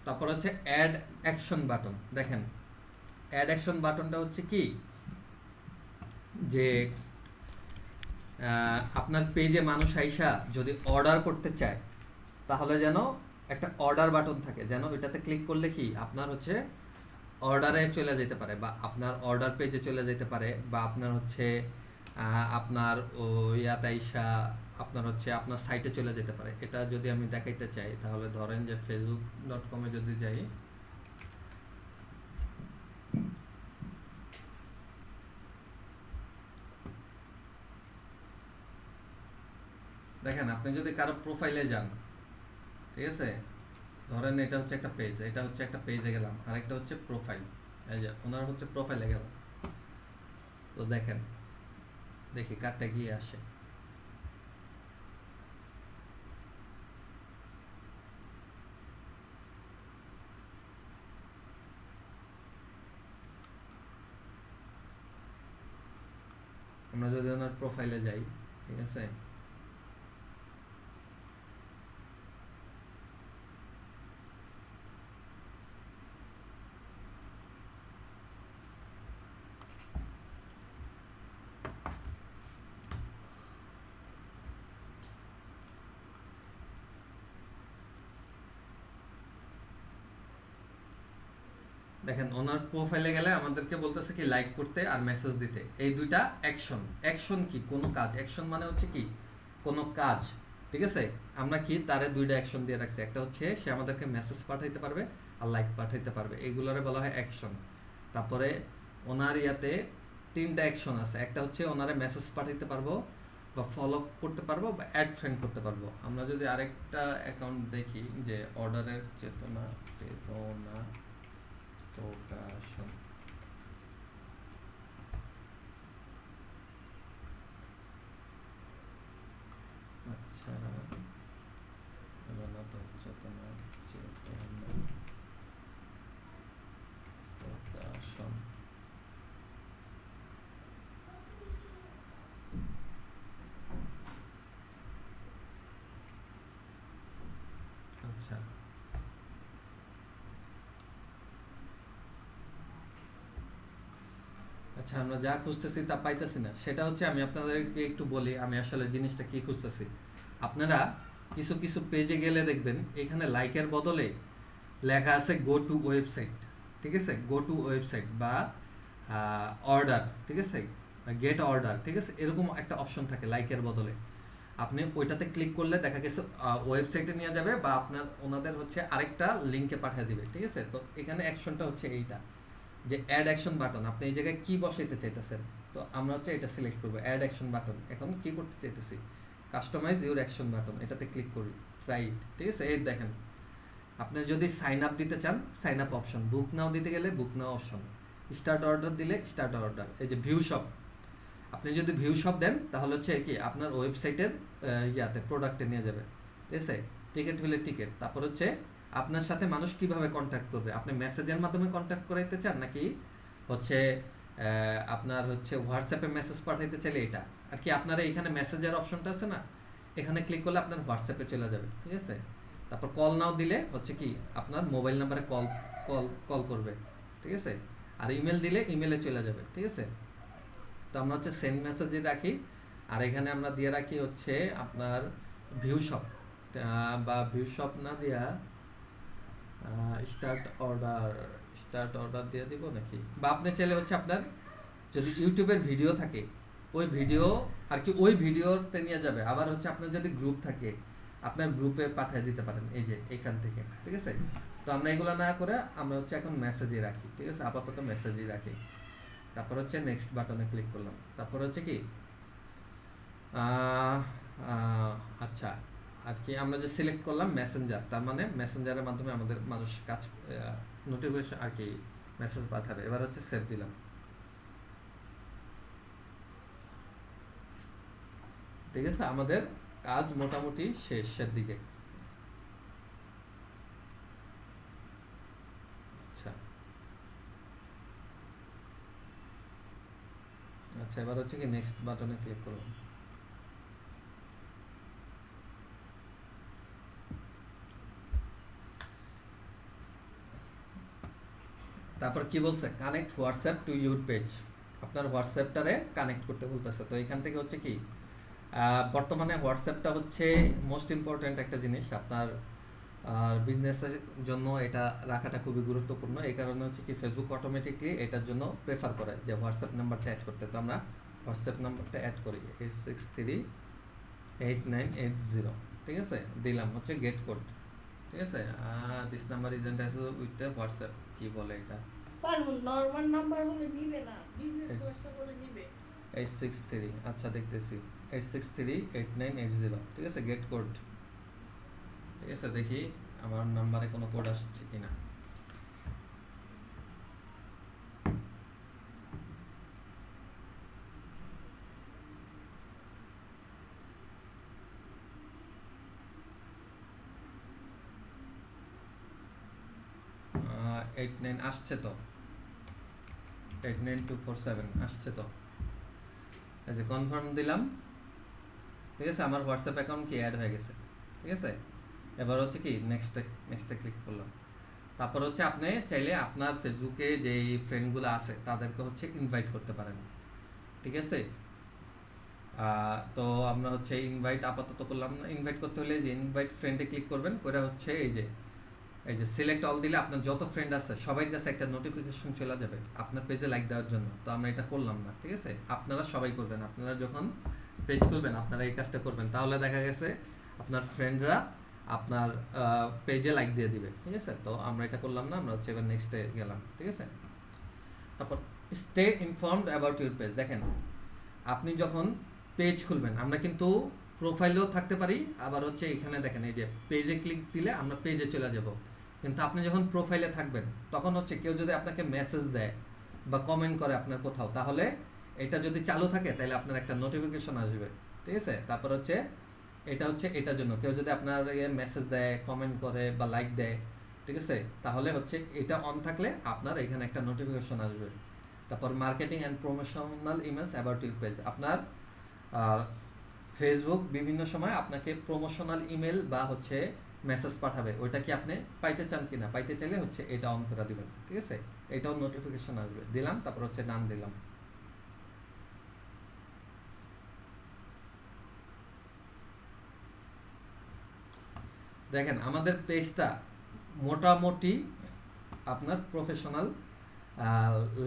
তারপর হচ্ছে অ্যাড অ্যাকশন বাটন। দেখেন অ্যাড অ্যাকশন বাটনটা হচ্ছে কি, যে আপনার পেজে মানুষ আইসা যদি অর্ডার করতে চায়, তাহলে যেন একটা অর্ডার বাটন থাকে, যেন ওইটাতে ক্লিক করলে কি আপনার হচ্ছে অর্ডারে চলে যেতে পারে, বা আপনার অর্ডার পেজে চলে যেতে পারে, বা আপনার হচ্ছে আপনার ইয়াতে আইসা আপনার হচ্ছে আপনার সাইটে চলে যেতে পারে। এটা যদি আমি দেখাইতে চাই, তাহলে ধরেন যে facebook.com-এ যদি যাই, দেখেন আপনি যদি কারো প্রোফাইলে যান, ঠিক আছে, ধরেন এটা হচ্ছে একটা পেজ, এটা হচ্ছে একটা পেজে গেলাম, আর একটা হচ্ছে প্রোফাইল, এই যে ওনার হচ্ছে প্রোফাইলে গেলাম, তো দেখেন দেখি কারটা গিয়ে আসে। আমরা যদি ওনার প্রোফাইলে যাই, ঠিক আছে, দেখেন ওনার প্রোফাইলে গেলে আমাদেরকে বলতেছে কি লাইক করতে আর মেসেজ দিতে, এই দুইটা অ্যাকশন। অ্যাকশন কি, কোনো কাজ, অ্যাকশন মানে হচ্ছে কি কোনো কাজ, ঠিক আছে। আমরা কি তারে দুইটা অ্যাকশন দিয়ে রাখছি, একটা হচ্ছে সে আমাদেরকে মেসেজ পাঠাইতে পারবে আর লাইক পাঠাইতে পারবে, এইগুলোরে বলা হয় অ্যাকশন। তারপরে ওনার ইয়াতে তিনটা অ্যাকশন আছে, একটা হচ্ছে ওনারে মেসেজ পাঠাইতে পারবো, বা ফলো করতে পারবো, বা অ্যাড ফ্রেন্ড করতে পারবো। আমরা যদি আরেকটা অ্যাকাউন্ট দেখি, যে অর্ডারের চেতনা প্রকাশন, আচ্ছা চেতনা প্রকাশন, আচ্ছা আচ্ছা আমরা যা খুঁজতেছি তা পাইতেছি না, সেটা হচ্ছে আমি আপনাদেরকে একটু বলি আমি আসলে জিনিসটা কি খুঁজতেছি। আপনারা কিছু কিছু পেজে গেলে দেখবেন এখানে লাইকের বদলে লেখা আছে গো টু ওয়েবসাইট, ঠিক আছে, গো টু ওয়েবসাইট বা অর্ডার, ঠিক আছে, গেট অর্ডার, ঠিক আছে, এরকম একটা অপশন থাকে লাইকের বদলে। আপনি ওইটাতে ক্লিক করলে দেখা গেছে ওয়েবসাইটে নিয়ে যাবে, বা আপনার ওনাদের হচ্ছে আরেকটা লিঙ্কে পাঠিয়ে দিবে, ঠিক আছে। তো এখানে অ্যাকশনটা হচ্ছে এইটা, যে অ্যাড অ্যাকশন বাটন। আপনি এই জায়গায় কি বসাইতে চাইতেছেন, তো আমরা হচ্ছে এটা সিলেক্ট করবো, অ্যাড অ্যাকশন বাটন। এখন কি করতে চাইতেছি, কাস্টমাইজ ইউর অ্যাকশন বাটন, এটাতে ক্লিক করি, রাইট, ঠিক আছে। এই দেখেন, আপনি যদি সাইন আপ দিতে চান, সাইন আপ অপশন, বুক নাও দিতে গেলে বুক নাও অপশন, স্টার্ট অর্ডার দিলে স্টার্ট অর্ডার। এই যে ভিউ শপ, আপনি যদি ভিউ শপ দেন তাহলে হচ্ছে কি আপনার ওয়েবসাইটের ইয়াতে প্রোডাক্টে নিয়ে যাবে, ঠিক আছে। টিকিট হলে টিকিট। তারপর হচ্ছে আপনার সাথে মানুষ কিভাবে কন্ট্যাক্ট করবে, আপনি মেসেজের মাধ্যমে কন্ট্যাক্ট করাইতে চান নাকি হচ্ছে আপনার হচ্ছে হোয়াটসঅ্যাপে মেসেজ পাঠাইতে চাইলে এটা আর কি, আপনারা এখানে মেসেজের অপশনটা আছে না, এখানে ক্লিক করলে আপনার হোয়াটসঅ্যাপে চলে যাবে, ঠিক আছে। তারপর কল নাও দিলে হচ্ছে কি আপনার মোবাইল নাম্বারে কল কল কল করবে, ঠিক আছে। আর ইমেল দিলে ইমেলে চলে যাবে, ঠিক আছে। তো আমরা হচ্ছে সেন্ড মেসেজে রাখি, আর এখানে আমরা দিয়ে রাখি হচ্ছে আপনার ভিউ শপ, বা ভিউ শপ না দিয়া স্টার্ট অর্ডার দিয়ে দিব নাকি, বা আপনি চাইলে হচ্ছে আপনার যদি ইউটিউবের ভিডিও থাকে ওই ভিডিও আর কি ওই ভিডিওতে নিয়ে যাবে। আবার হচ্ছে আপনার যদি গ্রুপ থাকে আপনার গ্রুপে পাঠিয়ে দিতে পারেন, এই যে এখান থেকে, ঠিক আছে। তো আমরা এগুলো না করে আমরা হচ্ছে এখন মেসেজই রাখি, ঠিক আছে, আপাতত মেসেজই রাখি। তারপর হচ্ছে নেক্সট বাটনে ক্লিক করলাম। তারপর হচ্ছে কি আচ্ছা আর কি আমরা যে সিলেক্ট করলাম মেসেঞ্জার, তার মানে মেসেঞ্জারের মাধ্যমে আমাদের মানুষ কাজ নোটিফিকেশন আর কি মেসেজ পাঠাবে। এবার হচ্ছে সেভ দিলাম, ঠিক আছে। আমাদের কাজ মোটামুটি শেষের দিকে। আচ্ছা আচ্ছা এবার হচ্ছে কি নেক্সট বাটনে ক্লিক করলাম। তারপর কি বলছে, connect WhatsApp to your page, আপনার হোয়াটসঅ্যাপটারে কানেক্ট করতে বলতেছে। তো এখান থেকে হচ্ছে কি বর্তমানে হোয়াটসঅ্যাপটা হচ্ছে মোস্ট ইম্পর্ট্যান্ট একটা জিনিস আপনার বিজনেসের জন্য, এটা রাখাটা খুবই গুরুত্বপূর্ণ। এই কারণে হচ্ছে কি ফেসবুক অটোমেটিকলি এটার জন্য প্রেফার করে যে হোয়াটসঅ্যাপ নাম্বারটা অ্যাড করতে। তো আমরা হোয়াটসঅ্যাপ নাম্বারটা অ্যাড করি 86389880, ঠিক আছে, দিলাম হচ্ছে গেট কোড, ঠিক আছে। This number is attached with the WhatsApp, কি বলে এটা, স্যার নরমাল নাম্বার হলে নিবে না, বিজনেস হোয়াটসঅ্যাপ হলে নিবে। 863, আচ্ছা দেখতেছি 8638980, ঠিক আছে, গেট কোড, ঠিক আছে। দেখি আমার নাম্বারে কোনো কোড আসছে কিনা। এইট নাইন আসছে তো, 89247 আসছে তো, এই যে কনফার্ম দিলাম, ঠিক আছে। আমার হোয়াটসঅ্যাপ অ্যাকাউন্ট কি অ্যাড হয়ে গেছে, ঠিক আছে। এবার হচ্ছে কি নেক্সটে ক্লিক করলাম। তারপর হচ্ছে আপনি চাইলে আপনার ফেসবুকে যে ফ্রেন্ডগুলো আছে তাদেরকে হচ্ছে ইনভাইট করতে পারেন, ঠিক আছে। তো আমরা হচ্ছে ইনভাইট আপাতত করলাম না। ইনভাইট করতে হলে যে ইনভাইট ফ্রেন্ডে ক্লিক করবেন, করে হচ্ছে এই যে সিলেক্ট অল দিলে আপনার যত ফ্রেন্ড আছে সবার কাছে একটা নোটিফিকেশন চলে যাবে আপনার পেজে লাইক দেওয়ার জন্য। তো আমরা এটা করলাম না, ঠিক আছে। আপনারা সবাই করবেন, আপনারা যখন পেজ করবেন আপনারা এই কাজটা করবেন, তাহলে দেখা গেছে আপনার ফ্রেন্ডরা আপনার পেজে লাইক দিয়ে দিবে, ঠিক আছে। তো আমরা এটা করলাম না, আমরা হচ্ছে এবার নেক্সটে গেলাম, ঠিক আছে। তারপর stay informed about your page. দেখেন আপনি যখন পেজ খুলবেন, আমরা কিন্তু প্রোফাইলেও থাকতে পারি, আবার হচ্ছে এখানে দেখেন এই যে পেজে ক্লিক দিলে আমরা পেজে চলে যাব। কিন্তু আপনি যখন প্রোফাইলে থাকবেন তখন হচ্ছে কেউ যদি আপনাকে মেসেজ দেয় বা কমেন্ট করে আপনার কোথাও, তাহলে এটা যদি চালু থাকে তাহলে আপনার একটা নোটিফিকেশন আসবে, ঠিক আছে। তারপর হচ্ছে এটা হচ্ছে এটার জন্য কেউ যদি আপনার মেসেজ দেয়, কমেন্ট করে বা লাইক দেয়, ঠিক আছে, তাহলে হচ্ছে এটা অন থাকলে আপনার এখানে একটা নোটিফিকেশন আসবে। তারপর marketing and promotional emails about your page, আপনার ফেসবুক বিভিন্ন সময় আপনাকে প্রমোশনাল ইমেল বা হচ্ছে মেসেজ পাঠাবে, ওইটা কি আপনি পাইতে চান কিনা, পাইতে চাইলে হচ্ছে এটা অন করে দিবেন, ঠিক আছে। এটাও নোটিফিকেশন আসবে, দিলাম, তারপর হচ্ছে ডান দিলাম। দেখেন আমাদের পেজটা মোটামুটি আপনার প্রফেশনাল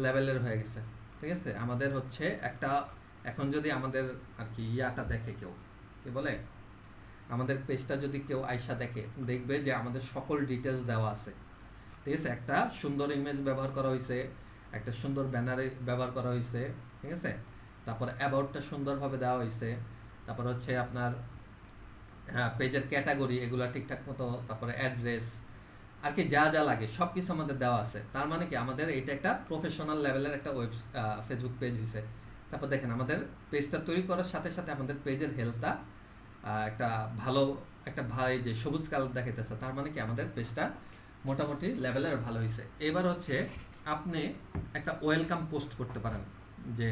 লেভেলের হয়ে গেছে, ঠিক আছে। আমাদের হচ্ছে একটা এখন যদি আমাদের আর কি ইয়াটা দেখে কেউ, কি বলে, আমাদের পেজটা যদি কেউ আয়সা দেখে, দেখবে যে আমাদের সকল ডিটেলস দেওয়া আছে, ঠিক আছে। একটা সুন্দর ইমেজ ব্যবহার করা হয়েছে, একটা সুন্দর ব্যানারে ব্যবহার করা হয়েছে, ঠিক আছে। তারপর অ্যাবাউটটা সুন্দরভাবে দেওয়া হয়েছে, তারপর হচ্ছে আপনার পেজের ক্যাটাগরি এগুলো ঠিকঠাক মতো, তারপরে অ্যাড্রেস আর কি যা যা লাগে সব কিছু আমাদের দেওয়া আছে। তার মানে কি আমাদের এটা একটা প্রফেশনাল লেভেলের একটা ফেসবুক পেজ হয়েছে। তারপর দেখেন আমাদের পেজটা তৈরি করার সাথে সাথে আমাদের পেজের হেলথটা একটা ভালো, একটা ভাই যে সবুজ কালার দেখাইতেছে, তার মানে কি আমাদের পেজটা মোটামুটি লেভেলের ভালো হয়েছে। এবার হচ্ছে আপনি একটা ওয়েলকাম পোস্ট করতে পারেন, যে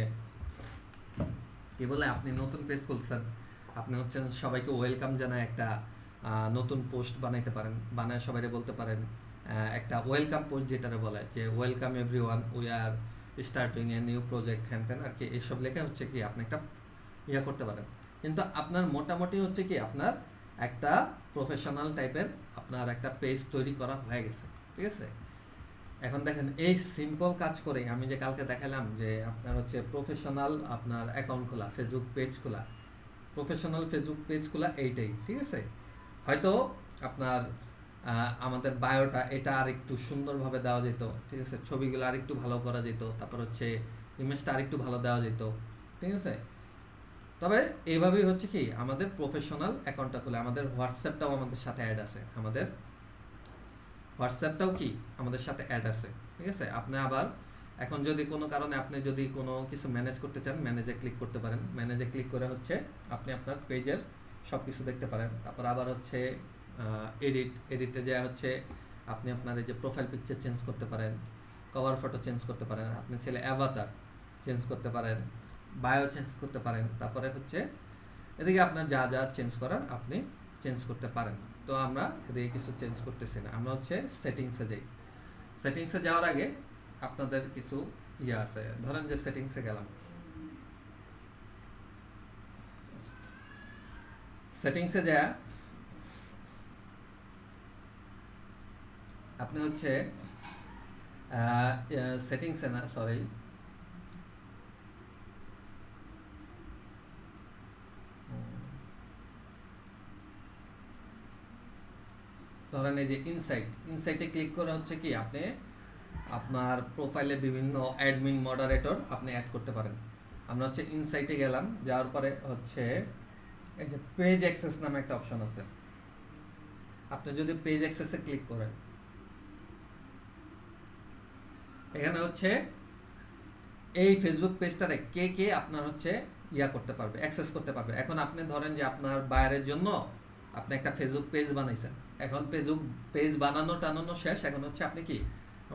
কি বলে আপনি নতুন পেজ খুলছেন, আপনি হচ্ছেন সবাইকে ওয়েলকাম জানায় একটা নতুন পোস্ট বানাইতে পারেন, বানায় সবাইকে বলতে পারেন একটা ওয়েলকাম পোস্ট যেটারে বলে যে welcome everyone we are starting a new project হ্যান ত্যান আর কি, এইসব লেখা হচ্ছে কি আপনি একটা ইয়া করতে পারেন। কিন্তু আপনার মোটামুটি হচ্ছে কি আপনার একটা প্রফেশনাল টাইপের আপনার একটা পেজ তৈরি করা হয়ে গেছে, ঠিক আছে। এখন দেখেন এই সিম্পল কাজ করেই আমি যে কালকে দেখালাম যে আপনার হচ্ছে প্রফেশনাল আপনার অ্যাকাউন্ট খোলা, ফেসবুক পেজ খোলা, প্রফেশনাল ফেসবুক পেজ খোলা, এইটাই ঠিক আছে। হয়তো আপনার আমাদের বায়োটা এটা আর একটু সুন্দরভাবে দেওয়া যেত, ঠিক আছে, ছবিগুলো আর একটু ভালো করা যেত, তারপর হচ্ছে ইমেজটা আর একটু ভালো দেওয়া যেত, ঠিক আছে। তবে এইভাবেই হচ্ছে কি আমাদের প্রফেশনাল অ্যাকাউন্টটা খুলে, আমাদের হোয়াটসঅ্যাপটাও আমাদের সাথে অ্যাড আছে, আমাদের হোয়াটসঅ্যাপটাও কি আমাদের সাথে অ্যাড আছে, ঠিক আছে। আপনি আবার এখন যদি কোনো কারণে আপনি যদি কোনো কিছু ম্যানেজ করতে চান, ম্যানেজে ক্লিক করতে পারেন, ম্যানেজে ক্লিক করে হচ্ছে আপনি আপনার পেজের সব কিছু দেখতে পারেন। তারপর আবার হচ্ছে এডিটে যা হচ্ছে আপনি আপনার এই যে প্রোফাইল পিকচার চেঞ্জ করতে পারেন, কভার ফটো চেঞ্জ করতে পারেন, আপনি ছেলে অ্যাভাতার চেঞ্জ করতে পারেন, বায়ো চেঞ্জ করতে পারেন, তারপরে হচ্ছে এদিকে আপনার যা যা চেঞ্জ করার আপনি চেঞ্জ করতে পারেন। তো আমরা এদিকে কিছু চেঞ্জ করতেছি না, আমরা হচ্ছে সেটিংসে যাই। সেটিংসে যাওয়ার আগে আপনাদের কিছু ইয়ে আছে, ধরেন যে সেটিংসে গেলাম, সেটিংসে যা আপনি হচ্ছে সেটিংসে না সরি ধরেন এই যে ইনসাইটে ক্লিক করে হচ্ছে কি আপনি আপনার প্রোফাইলে বিভিন্ন অ্যাডমিন মডারেটর আপনি অ্যাড করতে পারেন। আমরা হচ্ছে ইনসাইটে গেলাম, যাওয়ার পরে হচ্ছে এই যে পেজ অ্যাক্সেস নামে একটা অপশন আছে, আপনি যদি পেজ অ্যাক্সেসে ক্লিক করেন, এখানে হচ্ছে এই ফেসবুক পেজটারে কে কে আপনার হচ্ছে ইয়া করতে পারবে, অ্যাক্সেস করতে পারবে। এখন আপনি ধরেন যে আপনার বায়ারের জন্য আপনি একটা ফেসবুক পেজ বানাইছেন, এখন ফেসবুক পেজ বানানো টানানো শেষ, এখন হচ্ছে আপনি কি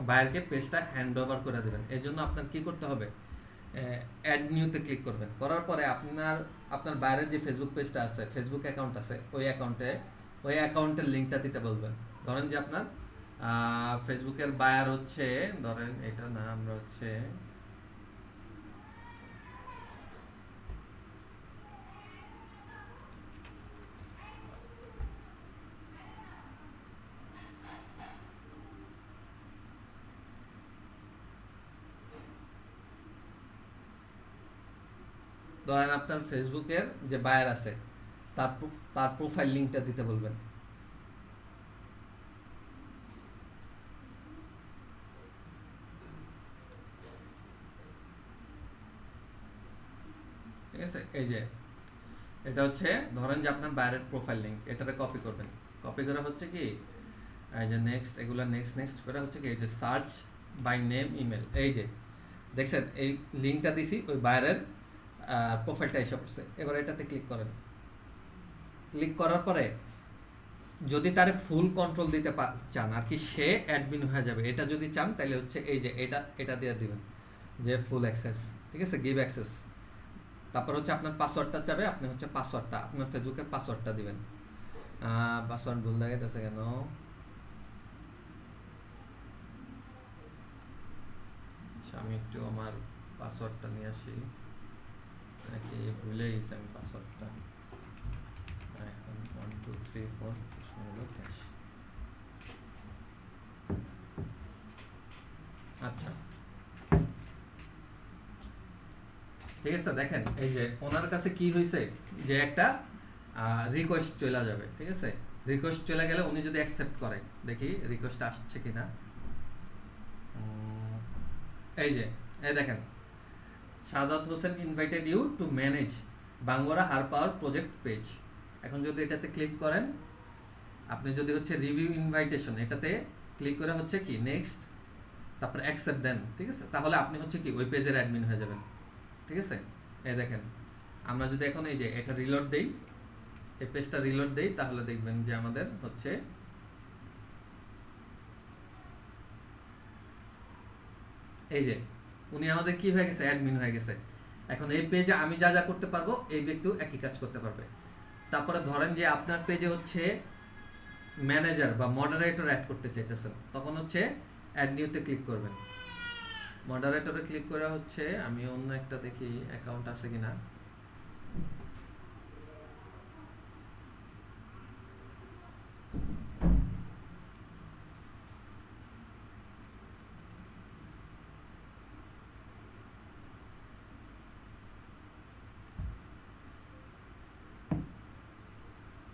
বায়ারকে পেজটা হ্যান্ড ওভার করে দেবেন। এর জন্য আপনার কি করতে হবে, অ্যাড নিউতে ক্লিক করবেন, করার পরে আপনার বায়ারের যে ফেসবুক পেজটা আছে, ফেসবুক অ্যাকাউন্ট আছে, ওই অ্যাকাউন্টের লিঙ্কটা দিতে বলবেন। ধরেন যে আপনার ফেসবুকের বায়ার হচ্ছে, ধরেন এটা না, আমরা হচ্ছে ধরেন আপনার ফেসবুকের যে বায়ার আছে তার প্রোফাইল লিঙ্কটা দিতে বলবেন। ঠিক আছে, এই যে এটা হচ্ছে ধরেন যে আপনার বায়ারের প্রোফাইল লিঙ্ক, এটাতে কপি করবেন, কপি করে হচ্ছে কি এই যে নেক্সট, এগুলো নেক্সট করে হচ্ছে কি এই যে সার্চ বাই নেম ইমেল, এই যে দেখছেন এই লিঙ্কটা দিছি, ওই বায়ারের প্রোফাইলটা এসে পড়ছে। এবার এটাতে ক্লিক করেন, ক্লিক করার পরে যদি তারে ফুল কন্ট্রোল দিতে চান আর কি, সে অ্যাডমিন হয়ে যাবে, এটা যদি চান তাহলে হচ্ছে এই যে এটা দিয়ে দিবেন যে ফুল অ্যাক্সেস, ঠিক আছে, গিভ অ্যাক্সেস। তারপর হচ্ছে আপনার পাসওয়ার্ডটা চাবে, আপনি হচ্ছে পাসওয়ার্ডটা আপনার ফেসবুকের পাসওয়ার্ডটা দিবেন। পাসওয়ার্ড ভুল লাগে গেছে কেন, আমি একটু আমার পাসওয়ার্ডটা নিয়ে আসি, নাকি ভুলে গেছি আমি পাসওয়ার্ডটা। এখন 1 2 3 4 প্রশ্নগুলো ক্যাশ। আচ্ছা ঠিক আছে, দেখেন এই যে ওনার কাছে কি হয়েছে, যে একটা রিকোয়েস্ট চলে যাবে, ঠিক আছে। রিকোয়েস্ট চলে গেলে উনি যদি অ্যাকসেপ্ট করে, দেখি রিকোয়েস্ট আসছে কিনা, এই যে এই দেখেন Sadat Hossain invited you to manage বাঙ্গোরা হার পাওয়ার প্রজেক্ট পেজ। এখন যদি এটাতে ক্লিক করেন, আপনি যদি হচ্ছে রিভিউ ইনভাইটেশন এটাতে ক্লিক করে হচ্ছে কি নেক্সট, তারপর অ্যাকসেপ্ট দেন, ঠিক আছে, তাহলে আপনি হচ্ছে কি ওই পেজের অ্যাডমিন হয়ে যাবেন, ঠিক আছে। এই দেখেন, আমরা যদি এখন এই যে এটা রিলোড দেই, এই পেজটা রিলোড দেই, তাহলে দেখবেন যে আমাদের হচ্ছে এই যে উনি আমাদের কি হয়ে গেছে, অ্যাডমিন হয়ে গেছে। এখন এই পেজে আমি যা যা করতে পারবো এই ব্যক্তিও একই কাজ করতে পারবে। তারপরে ধরেন যে আপনার পেজে হচ্ছে ম্যানেজার বা মডারেটর অ্যাড করতে চাইতেছেন, তখন হচ্ছে অ্যাড নিউতে ক্লিক করবেন। মডারেটরে ক্লিক করে হচ্ছে আমি অন্য একটা দেখি অ্যাকাউন্ট আছে কিনা।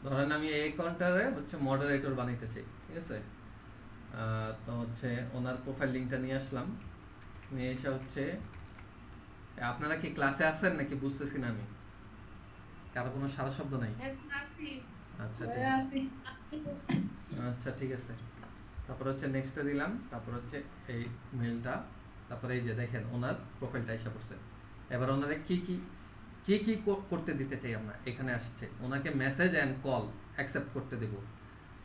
ধরেন আমি এই অ্যাকাউন্টটারে হচ্ছে মডারেটর বানাইতে চাই, ঠিক আছে। তো হচ্ছে ওনার প্রোফাইল লিঙ্কটা নিয়ে আসলাম, নিয়ে এসে হচ্ছে আপনারা কি ক্লাসে আছেন নাকি বুঝতেছি না আমি, কারো কোনো সারা শব্দ নাই? আচ্ছা ঠিক আছে, আচ্ছা ঠিক আছে। তারপর হচ্ছে নেক্সটে দিলাম, তারপর হচ্ছে এই মেলটা, তারপরে এই যে দেখেন ওনার প্রোফাইলটা এসে পড়ছে। এবার ওনারে কি কি কি কি করতে দিতে চাই আমরা, এখানে আসছে ওনাকে মেসেজ অ্যান্ড কল অ্যাকসেপ্ট করতে দিব,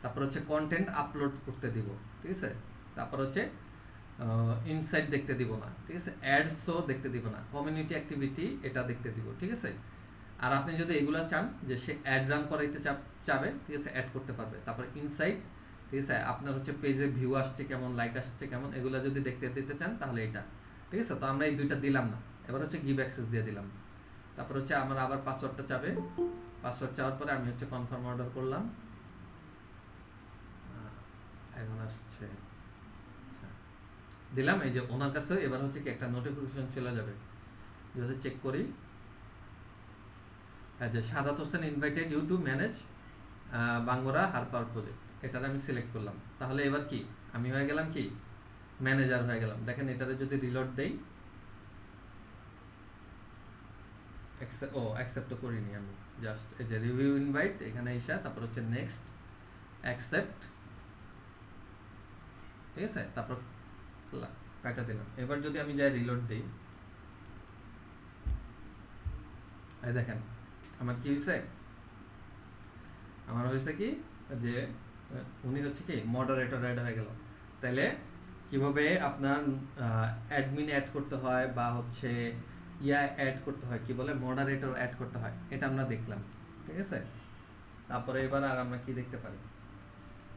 তারপর হচ্ছে কন্টেন্ট আপলোড করতে দিব, ঠিক আছে। তারপর হচ্ছে ইনসাইট দেখতে দিব না, ঠিক আছে, অ্যাডসও দেখতে দিব না, কমিউনিটি অ্যাক্টিভিটি এটা দেখতে দিব, ঠিক আছে। আর আপনি যদি এগুলো চান যে সে অ্যাড রান করাইতে চাবে, ঠিক আছে, অ্যাড করতে পারবে। তারপর ইনসাইট, ঠিক আছে, আপনার হচ্ছে পেজে ভিউ আসছে কেমন, লাইক আসছে কেমন, এগুলো যদি দেখতে দিতে চান তাহলে এটা, ঠিক আছে। তো আমরা এই দুইটা দিলাম না, এবার হচ্ছে গিভ অ্যাক্সেস দিয়ে দিলাম। তারপর হচ্ছে আমার আবার পাসওয়ার্ডটা চাবে, পাসওয়ার্ড চাওয়ার পরে আমি হচ্ছে কনফার্ম অর্ডার করলাম। এখন আসছে, আচ্ছা দিলাম, এই যে ওনার কাছে এবার হচ্ছে কি একটা নোটিফিকেশন চলে যাবে, যদি চেক করি যে Sadat Hossain invited you to manage বাঙ্গোরা হারপার প্রজেক্ট, এটার আমি সিলেক্ট করলাম। তাহলে এবার কি আমি হয়ে গেলাম কি ম্যানেজার হয়ে গেলাম। দেখেন এটারে যদি রিলোড দেই, অ্যাকসেপ্ট করিনি আমি, জাস্ট এই যে রিভিউ ইনভাইট এখানে এসে তারপর হচ্ছে নেক্সট অ্যাকসেপ্ট, ঠিক আছে, তারপর কাটা দিলাম। এবার যদি আমি যাই রিলোড দিই, এই দেখেন আমার কি হয়েছে, আমার হয়েছে কি যে উনি হচ্ছে কি মডারেটর অ্যাড হয়ে গেল। তাহলে কিভাবে আপনার অ্যাডমিন অ্যাড করতে হয় বা হচ্ছে অ্যাড করতে হয়, কি বলে মডারেটর অ্যাড করতে হয়, এটা আমরা দেখলাম, ঠিক আছে। তারপরে এবার আর আমরা কি দেখতে পারি,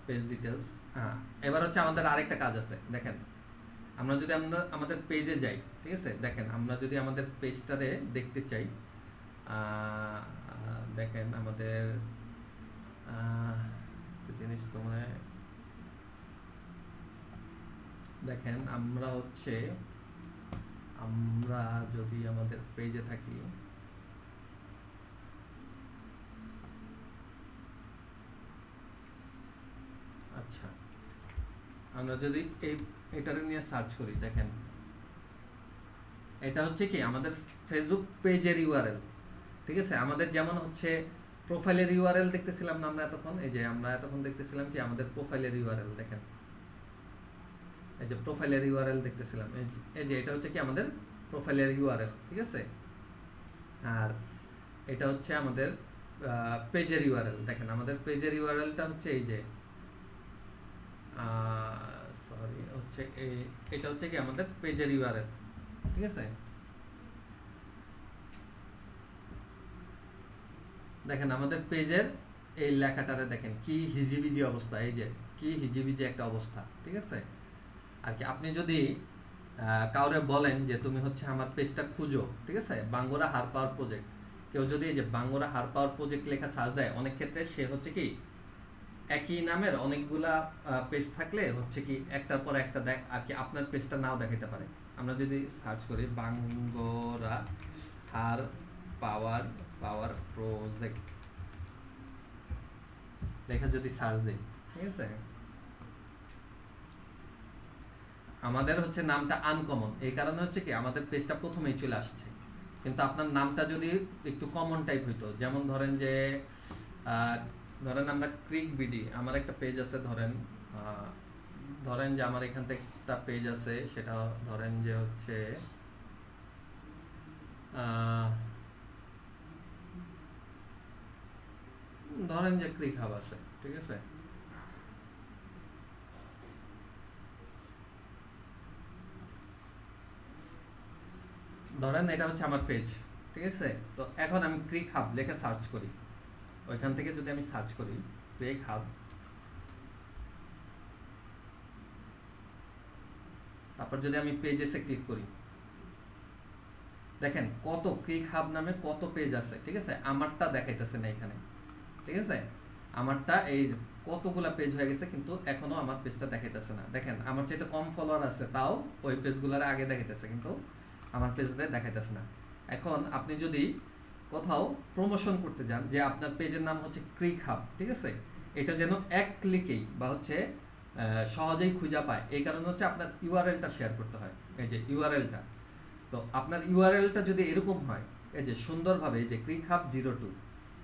পেজ ডিটেলস। হ্যাঁ, এবার হচ্ছে আমাদের আরেকটা কাজ আছে। দেখেন আমরা যদি আমাদের পেজে যাই, ঠিক আছে, দেখেন আমরা যদি আমাদের পেজটারে দেখতে চাই, দেখেন আমাদের জিনিস তো মানে দেখেন আমরা হচ্ছে আমরা যদি আমাদের পেজে থাকি, আচ্ছা আমরা যদি এটারে নিয়ে সার্চ করি, দেখেন এটা হচ্ছে কি আমাদের ফেসবুক পেজের ইউআরএল, ঠিক আছে। আমাদের যেমন হচ্ছে প্রোফাইলের ইউআরএল দেখতেছিলাম না আমরা এতক্ষণ, এই যে আমরা এতক্ষণ দেখতেছিলাম কি আমাদের প্রোফাইলের ইউআরএল, দেখেন এই যে প্রোফাইলের ইউআরএল দেখতেছিলাম, এই যে এটা হচ্ছে কি আমাদের প্রোফাইলের ইউআরএল, ঠিক আছে। আর এটা হচ্ছে আমাদের পেজের ইউআরএল। দেখেন আমাদের পেজের ইউআরএলটা হচ্ছে এই যে সরি হচ্ছে এটা হচ্ছে কি আমাদের পেজের ইউআরএল, ঠিক আছে। দেখেন আমাদের পেজের এই লেখাটারে দেখেন কি হিজিবিজি অবস্থা, এই যে কি হিজিবিজি একটা অবস্থা, ঠিক আছে। আর কি আপনি যদি কাউরে বলেন যে তুমি হচ্ছে আমার পেজটা খুঁজো, ঠিক আছে, বাঙ্গোরা হার পাওয়ার প্রজেক্ট, কেউ যদি এই যে বাঙ্গোরা হার পাওয়ার প্রজেক্ট লেখা সার্চ দেয়, অনেক ক্ষেত্রে সে হচ্ছে কি একই নামের অনেকগুলা পেজ থাকলে হচ্ছে কি একটার পর একটা দেখ আর কি আপনার পেজটা নাও দেখাতে পারে। আমরা যদি সার্চ করি বাঙ্গোরা হার পাওয়ার প্রজেক্ট লেখা যদি সার্চ দিই, ঠিক আছে, আমাদের হচ্ছে নামটা আনকমন, এই কারণে হচ্ছে কি আমাদের পেজটা প্রথমেই চলে আসছে, কিন্তু আপনার নামটা যদি একটু কমন টাইপ হইতো, যেমন ধরেন যে আহ, ধরেন আমরা ক্রিক বিডি, আমার একটা পেজ আছে, আহ, ধরেন যে আমার এখান থেকে একটা পেজ আছে, সেটা ধরেন যে হচ্ছে আহ, ধরেন যে ক্রিক হাব আছে, ঠিক আছে। ধরেন এটা হচ্ছে আমার পেজ, ঠিক আছে। তো এখন আমি ক্রিক হাব লেখা সার্চ করি, ওইখান থেকে যদি আমি সার্চ করি ক্রিক হাব, তারপর যদি আমি পেজেসে ক্লিক করি, দেখেন কত ক্রিক হাব নামে কত পেজ আছে, ঠিক আছে। আমারটা দেখাইতেছে না এখানে, ঠিক আছে। আমারটা এই যে কতগুলা পেজ হয়ে গেছে, কিন্তু এখনো আমার পেজটা দেখাইতেছে না। দেখেন আমার চাইতে কম ফলোয়ার আছে, তাও ওই পেজগুলোর আগে দেখাইতেছে, কিন্তু আমার পেজটা দেখাইতেছে না। এখন আপনি যদি কোথাও প্রমোশন করতে যান, যে আপনার পেজের নাম হচ্ছে ক্রিক হাব, ঠিক আছে, এটা যেন এক ক্লিকেই বা হচ্ছে সহজেই খুঁজে পায়, এই কারণে হচ্ছে আপনার ইউআরএলটা শেয়ার করতে হয়। এই যে ইউআরএলটা, তো আপনার ইউআরএলটা যদি এরকম হয়, এই যে সুন্দরভাবে এই যে ক্রিক হাব 02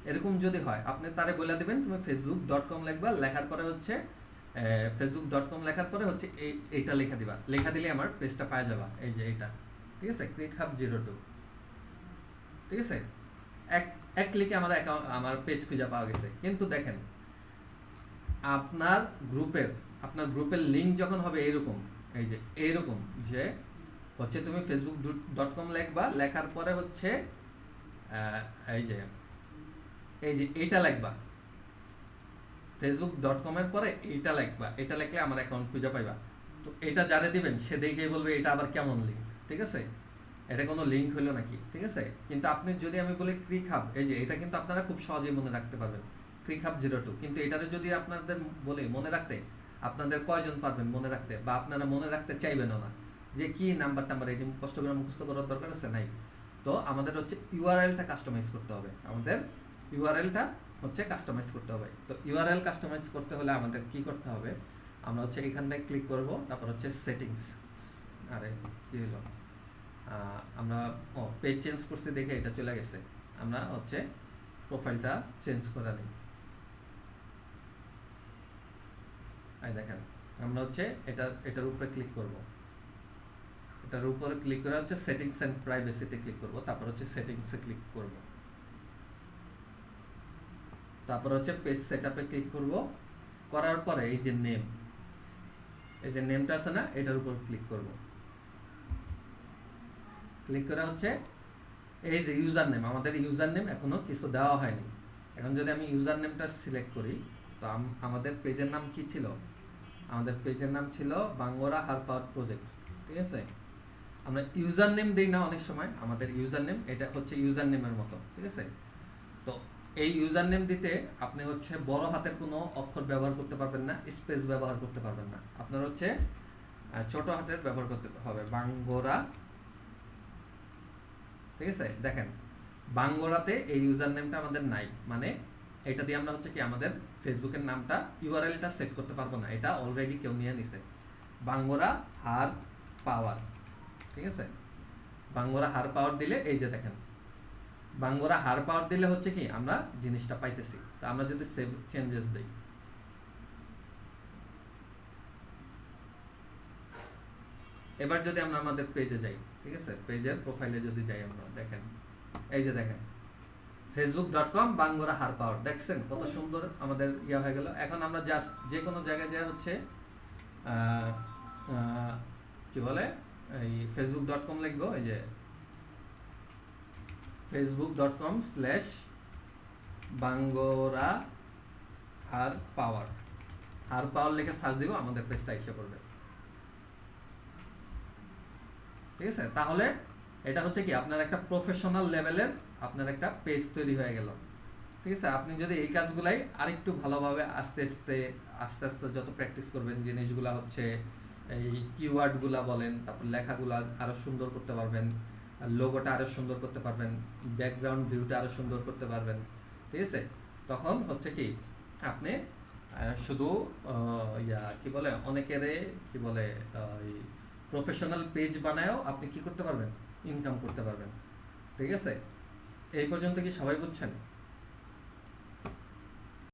এরকম যদি হয়, আপনি তারে বলে দেবেন তুমি facebook.com লিখবা, লেখার পরে হচ্ছে facebook.com লেখার পরে হচ্ছে এইটা লেখা দিবা, লেখা দিলে আমার পেজটা পাওয়া যাবা, এই যে এইটা, ঠিক আছে, ক্রিক হাব 02, ঠিক আছে। এক এক ক্লিকে আমার অ্যাকাউন্ট, আমার পেজ খুঁজে পাওয়া গেছে। কিন্তু দেখেন আপনার গ্রুপের লিঙ্ক যখন হবে এরকম, এই যে এইরকম, যে হচ্ছে তুমি facebook.com লিখবা, লেখার পরে হচ্ছে এই যে এইটা লিখবা, facebook.com এর পরে এইটা লিখবা, এটা লিখলে আমার অ্যাকাউন্ট খুঁজে পাইবা। তো এটা যারা দিবেন সে দেখেই বলবে এটা আবার কেমন লিঙ্ক, ঠিক আছে, এটা কোনো লিঙ্ক হলো নাকি, ঠিক আছে। কিন্তু আপনি যদি আমি বলি ক্রিক হাব, এই যে এটা কিন্তু আপনারা খুব সহজেই মনে রাখতে পারবেন, ক্রিক হাব 02, কিন্তু এটারে যদি আপনাদের বলে মনে রাখতে, আপনাদের কয়জন পারবেন মনে রাখতে, বা আপনারা মনে রাখতে চাইবেনও না, যে কি নাম্বার টাম্বার এটি কষ্ট করে মুখস্থ করার দরকার আছে নাই। তো আমাদের হচ্ছে ইউআরএলটা কাস্টমাইজ করতে হবে, আমাদের ইউআরএলটা হচ্ছে কাস্টমাইজ করতে হবে। তো ইউআরএল কাস্টমাইজ করতে হলে আমাদের কি করতে হবে, আমরা হচ্ছে এখান থেকে ক্লিক করব, তারপর হচ্ছে সেটিংস, আরে কি হলো, আমরা পেজ চেঞ্জ করছি দেখে এটা চলে গেছে, আমরা হচ্ছে প্রোফাইলটা চেঞ্জ করে নিই। এই দেখেন আমরা হচ্ছে এটার উপরে ক্লিক করব, এটার উপরে ক্লিক করে হচ্ছে সেটিংস এন্ড প্রাইভেসিতে ক্লিক করব, তারপর হচ্ছে সেটিংসে ক্লিক করব, তারপর হচ্ছে পেজ সেটআপে ক্লিক করব, করার পরে এই যে নেমটা আছে না, এটার উপর ক্লিক করব। ক্লিক করে হচ্ছে এই যে ইউজার নেম, আমাদের ইউজার নেম এখনো কিছু দেওয়া হয়নি। এখন যদি আমি ইউজার নেমটা সিলেক্ট করি, তো আমাদের পেজের নাম কি ছিল, আমাদের পেজের নাম ছিল বাঙ্গরা হার পাওয়ার প্রজেক্ট, ঠিক আছে। আমরা ইউজার নেম দিই না অনেক সময়, আমাদের ইউজার নেম এটা হচ্ছে ইউজার নেমের মতো, ঠিক আছে। তো এই ইউজার নেম দিতে আপনি হচ্ছে বড় হাতের কোনো অক্ষর ব্যবহার করতে পারবেন না, স্পেস ব্যবহার করতে পারবেন না, আপনার হচ্ছে ছোট হাতের ব্যবহার করতে হবে, বাঙ্গরা, ঠিক আছে। দেখেন বাঙ্গরাতে এই ইউজার নেমটা আমাদের নাই, মানে এটা দিয়ে আমরা হচ্ছে কি আমাদের ফেসবুকের নামটা ইউআরএলটা সেট করতে পারবো না, এটা অলরেডি কেউ নিয়ে নিছে। বাঙ্গরা হার পাওয়ার, ঠিক আছে, বাঙ্গরা হার পাওয়ার দিলে এই যে দেখেন বাঙ্গরা হার পাওয়ার দিলে হচ্ছে কি আমরা জিনিসটা পাইতেছি। তো আমরা যদি সেভ চেঞ্জেস দিই, এবার যদি আমরা আমাদের পেজে যাই, ঠিক আছে, পেজের প্রোফাইলে যদি যাই, আমরা দেখেন এই যে দেখেন facebook.com বাঙ্গরা হার পাওয়ার, দেখছেন কত সুন্দর আমাদের ইয়া হয়ে গেল। এখন আমরা জাস্ট যে কোনো জায়গায় যা হচ্ছে কি বলে এই facebook.com লিখবো, এই যে facebook.com/বাঙ্গরা হার পাওয়ার লিখে সার্চ দিব, আমাদের পেজটা এসে পড়বে, ঠিক আছে। তাহলে এটা হচ্ছে কি আপনার একটা প্রফেশনাল লেভেলের আপনার একটা পেজ তৈরি হয়ে গেল, ঠিক আছে। আপনি যদি এই কাজগুলাই আরেকটু ভালোভাবে আস্তে আস্তে যত প্র্যাকটিস করবেন, জিনিসগুলা হচ্ছে এই কিওয়ার্ডগুলা বলেন, তারপর লেখাগুলা আরো সুন্দর করতে পারবেন, লোগোটা আরো সুন্দর করতে পারবেন, ব্যাকগ্রাউন্ড ভিউটা আরো সুন্দর করতে পারবেন, ঠিক আছে। তখন হচ্ছে কি আপনি শুধু কি বলে অনেকের কি বলে প্রফেশনাল পেজ বানায়ও আপনি কি করতে পারবেন, ইনকাম করতে পারবেন, ঠিক আছে? এই পর্যন্ত কি সবাই বুঝছেন?